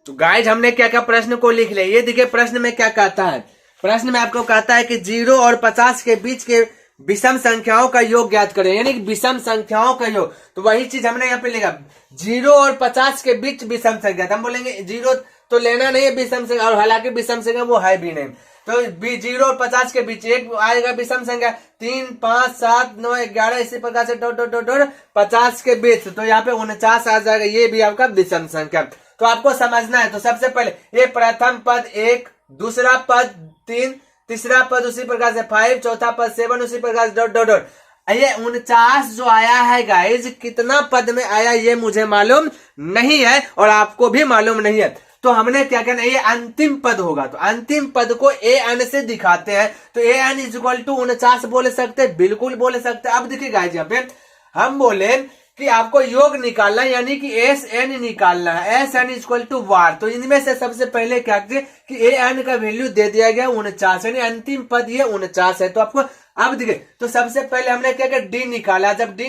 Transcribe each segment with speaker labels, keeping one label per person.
Speaker 1: तो गाइज हमने क्या क्या प्रश्न को लिख लिया। ये देखिए प्रश्न में क्या कहता है। प्रश्न में आपको कहता है कि 0 और 50 के बीच के विषम संख्याओं का योग ज्ञात करें, यानी कि विषम संख्याओं का योग। तो वही चीज हमने यहाँ पे लिखा, 0 और 50 के बीच विषम संख्या। हम बोलेंगे 0 तो लेना नहीं है विषम संख्या, और हालांकि विषम संख्या वो है भी नहीं। तो 0 और 50 के बीच एक आएगा विषम संख्या, 3, 5, 7, 9, 11 इसी प्रकार से डॉट डॉट डॉट डॉट 50 के बीच, तो यहाँ पे 49 आ जाएगा। ये भी आपका विषम संख्या। तो आपको समझना है। तो सबसे पहले ये प्रथम पद 1, दूसरा पद 3, तीसरा पद उसी प्रकार से 5, चौथा पद 7 उसी प्रकार से डॉट डॉट डॉट। ये 49 जो आया है गाइज, कितना पद में आया ये मुझे मालूम नहीं है और आपको भी मालूम नहीं है। तो हमने क्या करना, ये अंतिम पद होगा। तो अंतिम पद को an से दिखाते हैं। तो an इक्वल टू 49 बोल सकते हैं, बिल्कुल बोल सकते हैं। अब देखिए गाइज यहाँ पे हम बोले कि आपको योग निकालना है, यानी कि SN निकालना है। SN इक्वल टू वार। तो इनमें से सबसे पहले क्या कीजिए कि AN का वैल्यू दे दिया गया 49, यानी अंतिम पद ये 49 है। तो आपको अब देखिए, तो सबसे पहले हमने क्या किया, D निकाला। जब D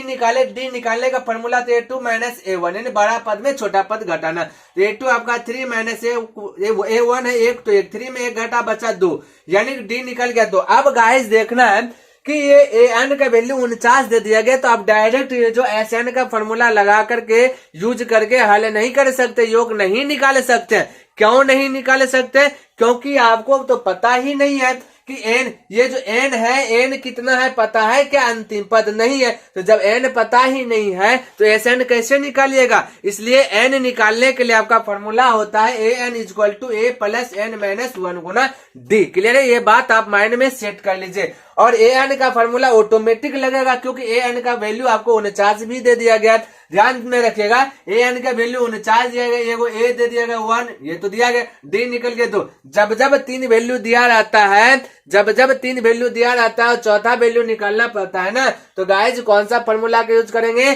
Speaker 1: निकालने का फॉर्मूला तो A2 माइनस A1, यानी बड़ा पद में छोटा पद घटाना। तो A2 आपका 3 माइनस A1 है 1, तो 3 में 1 घटा बचा 2, यानी D निकल गया 2। अब गाइस देखना है कि ये an का वैल्यू 49 दे दिया गया। तो आप डायरेक्ट ये जो SN का फॉर्मूला लगा करके यूज करके हल नहीं कर सकते, योग नहीं निकाल सकते। क्यों नहीं निकाल सकते? क्योंकि आपको तो पता ही नहीं है कि n, ये जो n है, n कितना है पता है क्या? अंतिम पद नहीं है। तो जब n पता ही नहीं है तो SN कैसे निकालिएगा? इसलिए n निकालने के लिए आपका फॉर्मूला होता है an equal to a plus n minus 1 गुना d। क्लियर है? ये बात आप माइंड में सेट कर लीजिए। और an का फॉर्मूला ऑटोमेटिक लगेगा, क्योंकि an का वैल्यू आपको 49 भी दे दिया गया। ध्यान में रखिएगा, an का वैल्यू 49 दिया गया, ये a दे दिया गया 1, ये तो दिया गया, d निकल गया 2। जब जब 3 वैल्यू दिया रहता है, जब 3 वैल्यू दिया रहता है और चौथा वैल्यू निकालना पड़ता है ना, तो गाइज कौन सा फॉर्मूला का यूज करेंगे?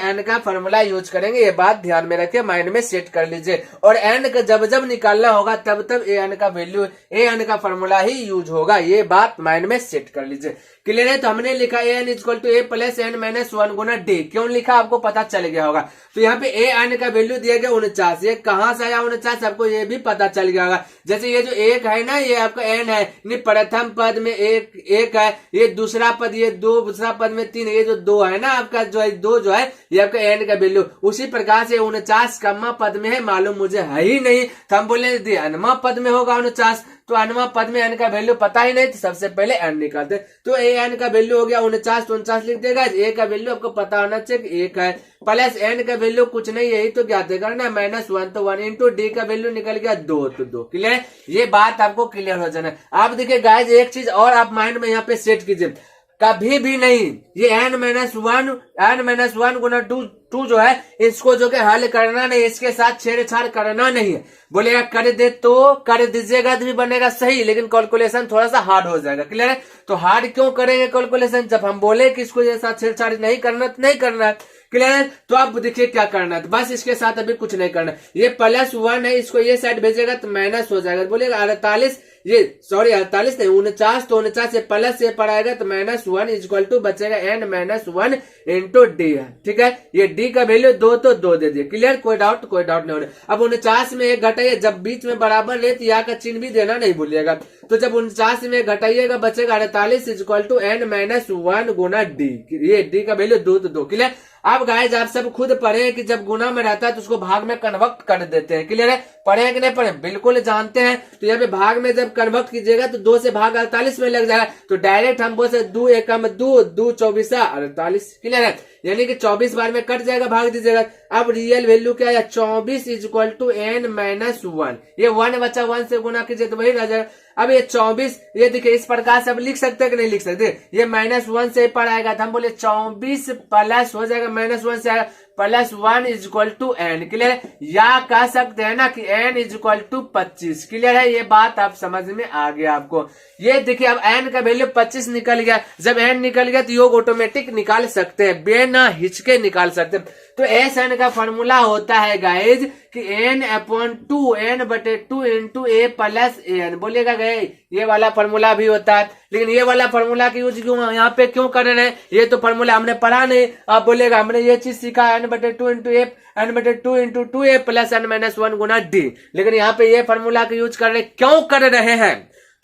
Speaker 1: an का फॉर्मूला यूज करेंगे। ये बात ध्यान में रखिए, माइंड में सेट कर लीजिए। और n का जब निकालना होगा तब an का वैल्यू, an का फॉर्मूला ही यूज होगा। ये बात माइंड में सेट कर लीजिए। क्लियर है? तो हमने लिखा an equal to a plus n minus 1 गुना d। क्यों लिखा आपको पता चल गया होगा। तो यहाँ पे an का वैल्यू दिया गया 49, ये कहां से आया 49 आपको ये भी पता चल गया होगा। जैसे ये जो 1 है ना, ये आपका n है, प्रथम पद में 1 है, ये दूसरा पद ये 2, दूसरा पद में 3, ये जो 2 है ना आपका, जो है 2 जो है ये आपका n का वैल्यू। उसी प्रकार से 49 कम्मा पद में है, मालूम मुझे है ही नहीं, तो हम बोले अनवा पद में होगा 49। तो अनवा पद में n का वैल्यू पता ही नहीं, तो सबसे पहले n निकालते। तो an का वैल्यू हो गया 49, तो 49 लिख देगा। a का वैल्यू आपको पता होना चाहिए 1 है, प्लस n का वैल्यू कुछ नहीं, यही तो ज्ञात करना, माइनस 1, तो 1 इंटू d का वैल्यू निकल गया 2, तो 2। क्लियर? ये बात आपको क्लियर हो जाना है। आप देखिए गाइज एक चीज और आप माइंड में यहाँ पे सेट कीजिए, कभी भी नहीं ये n माइनस 1 गुना 2 जो है, इसको जो कि हल करना नहीं, इसके साथ छेड़छाड़ करना नहीं है। बोलेगा कर दे तो कर दीजिएगा तो भी बनेगा सही, लेकिन कैलकुलेशन थोड़ा सा हार्ड हो जाएगा। क्लियर है? तो हार्ड क्यों करेंगे कैलकुलेशन? जब हम बोले कि इसको ये साथ छेड़छाड़ नहीं करना, तो नहीं करना है। क्लियर है? तो आप देखिए क्या करना है, तो बस इसके साथ अभी कुछ नहीं करना। ये प्लस 1 है, इसको ये साइड भेजेगा तो माइनस हो जाएगा। बोलेगा 48, ये सॉरी 48 नहीं 49, तो 49 से प्लस से पढ़ाएगा तो माइनस 1 इक्वल टू बचेगा n माइनस 1 इंटू डी है। ठीक है? ये d का वैल्यू 2, तो 2 दे दिए। क्लियर? कोई डाउट नहीं होने। अब 49 में 1 घटाइए, जब बीच में बराबर रहे तो यहाँ का चिन्ह भी देना नहीं भूलिएगा। तो जब 49 में घटाइएगा बचेगा 48 इक्वल टू n माइनस 1 गुना डी। ये d का वैल्यू 2, तो 2। क्लियर? अब गाइज आप सब खुद पढ़े कि जब गुना में रहता है तो उसको भाग में कन्वर्ट कर देते हैं। क्लियर है? पढ़े कि नहीं पढ़े? बिल्कुल जानते हैं। तो यहाँ पे भाग में जब कन्वर्ट कीजिएगा तो 2 से भाग 48 में लग जाएगा। तो डायरेक्ट हम बोल सकते 2 एकम 2, 2 24 48। क्लियर है? यानी कि 24 बार में कट जाएगा, भाग दीजिएगा। अब रियल वैल्यू क्या है? 24 इक्वल टू n माइनस 1। ये 1 बचा, 1 से गुना कीजिए तो वही रह जाएगा। अब ये 24, ये देखिए इस प्रकार से अब लिख सकते हैं कि नहीं लिख सकते? ये माइनस 1 से पर आएगा तो हम बोले 24 प्लस हो जाएगा, माइनस 1 से आएगा plus 1 equal to n। Clear है? या कह सकते हैं ना कि n इक्वल टू 25। क्लियर है? ये बात आप समझ में आ गया आपको। ये देखिए अब n का वैल्यू 25 निकल गया। जब n निकल गया तो योग ऑटोमेटिक निकाल सकते हैं, बेन बिना हिचके निकाल सकते हैं। तो एस एन का फॉर्मूला होता है गाइज कि n/2 n/2 into A plus A N. बोलिएगा गए ये वाला फॉर्मूला भी होता है, लेकिन ये वाला फॉर्मूला की यूज क्यों यहाँ पे क्यों कर रहे हैं, ये तो फॉर्मूला हमने पढ़ा नहीं। आप बोलेगा हमने ये चीज सीखा n/2 इंटू ए n/2 into 2a plus n-1 गुना डी, लेकिन यहाँ पे ये फॉर्मूला का यूज कर रहे क्यों कर रहे हैं,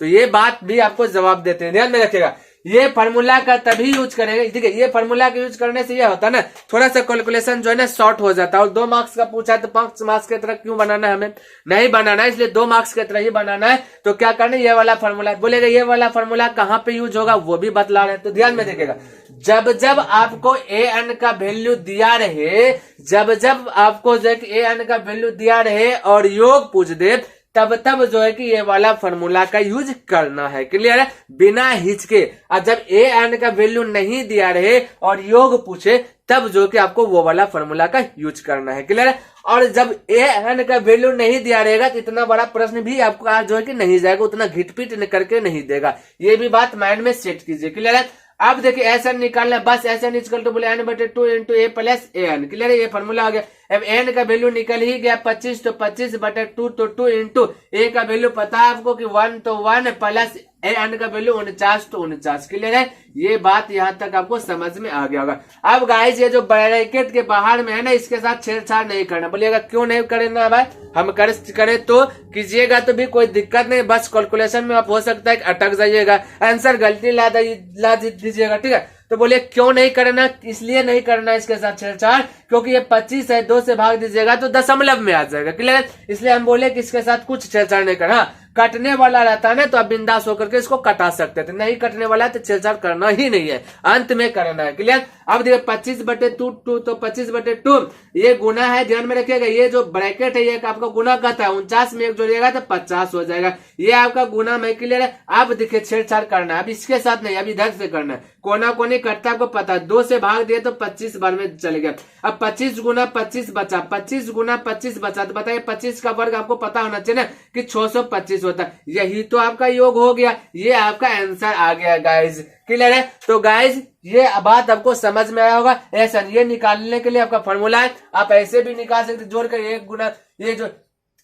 Speaker 1: तो ये बात भी आपको जवाब देते हैं, ध्यान में रखिएगा। ये फार्मूला का तभी यूज करेंगे, ठीक है, ये फार्मूला का यूज करने से ये होता है ना थोड़ा सा कैलकुलेशन जो है ना शॉर्ट हो जाता है। और 2 मार्क्स का पूछा है तो 5 मार्क्स की तरह क्यों बनाना है, हमें नहीं बनाना है, इसलिए 2 मार्क्स की तरह ही बनाना है। तो क्या करना है, ये वाला फार्मूला बोलेगा, ये वाला फार्मूला कहाँ पे यूज होगा वो भी बतला रहे हैं, तो ध्यान में देखिएगा। जब जब आपको ए एन का वैल्यू दिया रहे, जब जब आपको जो है ए एन का वैल्यू दिया रहे और योग पूछ दे, तब तब जो है कि ये वाला फॉर्मूला का यूज करना है, क्लियर है, बिना हिचके। और जब ए एन का वैल्यू नहीं दिया रहे और योग पूछे तब जो कि आपको वो वाला फॉर्मूला का यूज करना है, क्लियर है। और जब ए एन का वैल्यू नहीं दिया रहेगा तो इतना बड़ा प्रश्न भी आपको आज जो है कि नहीं जाएगा, उतना घिटपिट करके नहीं देगा, ये भी बात माइंड में सेट कीजिए, क्लियर है। अब देखिए एस एन निकालना है, बस एस एन इक्वल टू बोले n/2 into A plus A N, clear है, ये फॉर्मूला हो गया। अब एन का वैल्यू निकल ही गया 25, तो 25/2 तो 2 इंटू ए का वैल्यू पता है आपको कि 1 तो 1 प्लस ए एन का वैल्यू 49 तो 49, क्लियर है। ये बात यहाँ तक आपको समझ में आ गया होगा। अब गाइस ये जो ब्रैकेट के बाहर में है ना, इसके साथ छेड़छाड़ नहीं करना। बोलिएगा क्यों नहीं करना भाई, हम करे तो कीजिएगा तो भी कोई दिक्कत नहीं, बस कैलकुलेशन में आप हो सकता है कि अटक जाइएगा, आंसर गलती ला दीजिएगा, ठीक है। तो बोले क्यों नहीं करना, इसलिए नहीं करना इसके साथ छेड़छाड़ क्योंकि ये 25 है, 2 से भाग दीजिएगा तो दशमलव में आ जाएगा, क्लियर, इसलिए हम बोले कि इसके साथ कुछ छेड़छाड़ नहीं करना। कटने वाला रहता है ना तो आप बिंदास होकर के इसको कटा सकते थे, नहीं कटने वाला तो छेड़छाड़ करना ही नहीं है, अंत में करना है, क्लियर। अब देखिए 25/2 तो 25/2 ये गुना है, ध्यान में रखिएगा। ये जो ब्रैकेट है ये आपका गुना कहता है, 49 में 1 जोड़िएगा तो 50 हो जाएगा, ये आपका गुना में, क्लियर है। अब देखिए छेड़छाड़ करना है, अब इसके साथ नहीं, अब इधर से करना है, कोना कोनी कटता आपको पता है, 2 से भाग दिए तो 25 बार में चले गया। अब 25 गुना 25 बचा, 25 गुना 25 बचा, तो बताइए 25 का वर्ग आपको पता होना चाहिए ना कि 625 होता है, यही तो आपका योग हो गया, ये आपका आंसर आ गया गाइज, क्लियर है। तो गाइज ये बात आपको समझ में आया होगा। ऐसा ये निकालने के लिए आपका फॉर्मूला है, आप ऐसे भी निकाल सकते, जोड़कर 1 गुना ये जो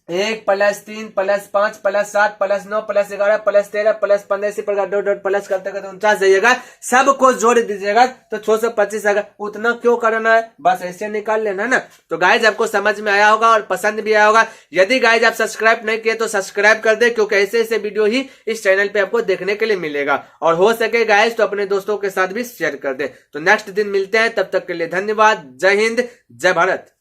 Speaker 1: 1 plus 3 plus 5 plus 7 plus 9 plus 11 plus 13 plus 15 इसी प्रकार डॉट डॉट प्लस करते करते 49 जाइएगा, सबको जोड़ दीजिएगा तो 625 आएगा। उतना क्यों करना है, बस ऐसे निकाल लेना है ना। तो गाइज आपको समझ में आया होगा और पसंद भी आया होगा। यदि गाइज आप सब्सक्राइब नहीं किए तो सब्सक्राइब कर दे, क्योंकि ऐसे ऐसे वीडियो ही इस चैनल पे आपको देखने के लिए मिलेगा, और हो सके गाइज तो अपने दोस्तों के साथ भी शेयर कर दे। तो नेक्स्ट दिन मिलते हैं, तब तक के लिए धन्यवाद। जय हिंद, जय भारत।